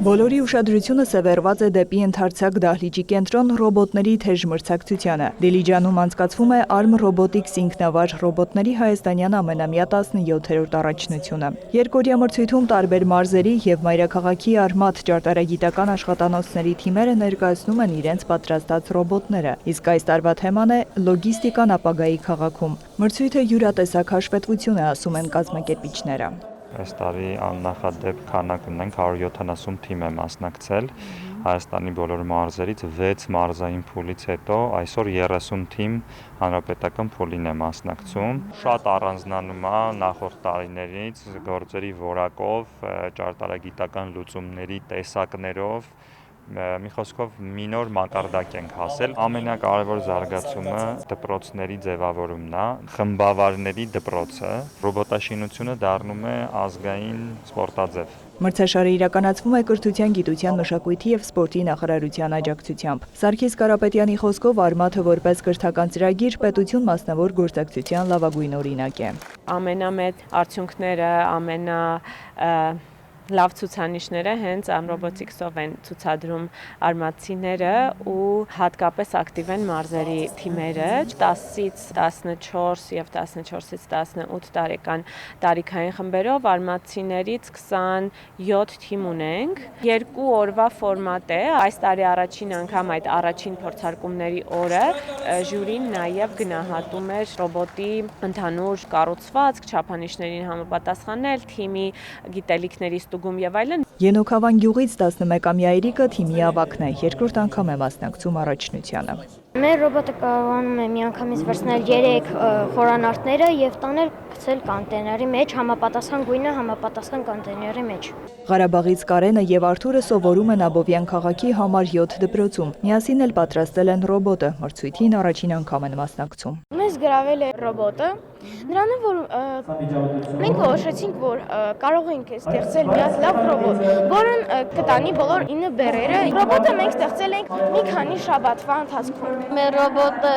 Բոլորի ուշադրությունը սևեռված է դեպի ընդարձակ դահլիճի կենտրոն ռոբոտների թեժ մրցակցությանը։ Դիլիջանում անցկացվում է ARM Robotics ինքնավար ռոբոտների հայաստանյան ամենամյա 17-րդ առաջնությունը։ Երկօրյա մրցույթում տարբեր մարզերի եւ մայրաքաղաքի արմատ ճարտարագիտական աշխատանոցների թիմերը ներկայացնում են իրենց պատրաստած ռոբոտները։ Իսկ այս տարվա թեման է լոգիստիկան ապագայի քաղաքում։ Մրցույթը յուրատեսակ հաշվետվություն է, ասում են կազմակերպիչները։ Այս տարի աննախադեպ քանակ ունենք 170 թիմ է մասնակցել Հայաստանի բոլոր մարզերից 6 մարզային փուլից հետո այսօր 30 թիմ հանրապետական փուլին է մասնակցում շատ առանձնանում է նախորդ տարիներից գործերի որակով ճարտարագիտական լուծումների տեսակներով մի խոսքով մի նոր մակարդակ ենք հասել ամենակարևոր զարգացումը դպրոցների ձևավորումն է խմբավարների դպրոցը ռոբոտաշինությունը դառնում է ազգային սպորտաձև Մրցաշարը իրականացվում է Կրթության, գիտության, մշակույթի եւ սպորտի նախարարության աջակցությամբ։ Սարգիս Կարապետյանի խոսքով Արմաթը որպես կրթական ծրագիր պետություն մասնավոր գործակցության լավագույն օրինակ է։ Ամենամեծ արդյունքները լավ ցուցանիշները հենց ARM Robotics-ով են ցուցադրում արմատցիները ու հատկապես ակտիվ են մարզերի թիմերը 10-ից 14 եւ 14-ից 18 տարեկան տարիքային խմբերով արմատցիներից 27 թիմ ունենք։ 2 օրվա ֆորմատ է։ Այս տարի առաջին անգամ այդ առաջին փորձարկումների օրը ժյուրին նաեւ գնահատում էր ռոբոտի ընդհանուր կառուցվածք, չափանիշներին համապատասխանել, թիմի գիտելիքների Ենոք Հավան գյուղից 11-ամյա Էրիկը թիմի ավագն է, երկրորդ անգամ է մասնակցում առաջնությանը։ Մեր ռոբոտը կարողանում է միանգամից վերցնել 3 խորանարդները եւ տանել գցել կոնտեյների մեջ, համապատասխան գույնը համապատասխան կոնտեյների մեջ։ Ղարաբաղից Կարենը եւ Արթուրը սովորում են Աբովյան քաղաքի համար 7 դպրոցում։ Միասին էլ պատրաստել են ռոբոտը, մրցույթին առաջին անգամ են մասնակցում։ Մեզ գրավել է ռոբոտը, նրանով որ մենք որոշեցինք, որ կարող ենք ստեղծել մի լավ ռոբոտ, որն կտանի բոլոր 9 բեռերը։ Ռոբոտը մենք ստեղծել ենք մի քանի շաբաթվա ընթացքում։ Մեր ռոբոտը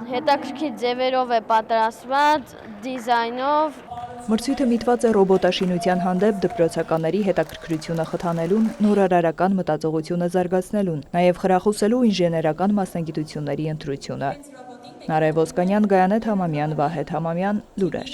հետաքրքիր ձևերով է պատրաստված, դիզայնով։ Մրցույթը միտված է ռոբոտաշինության հանդեպ դպրոցականների հետաքրքրությունը խթանելուն, նորարարական մտածողությունը զարգացնելուն, նաև խրախուսելու ինժեներական մասնագիտությունների ընտրությունը։ Նարեկ Ոսկանյան, Գայանեթ Համամյան, Վահեթ Համամյան, Լուրեր։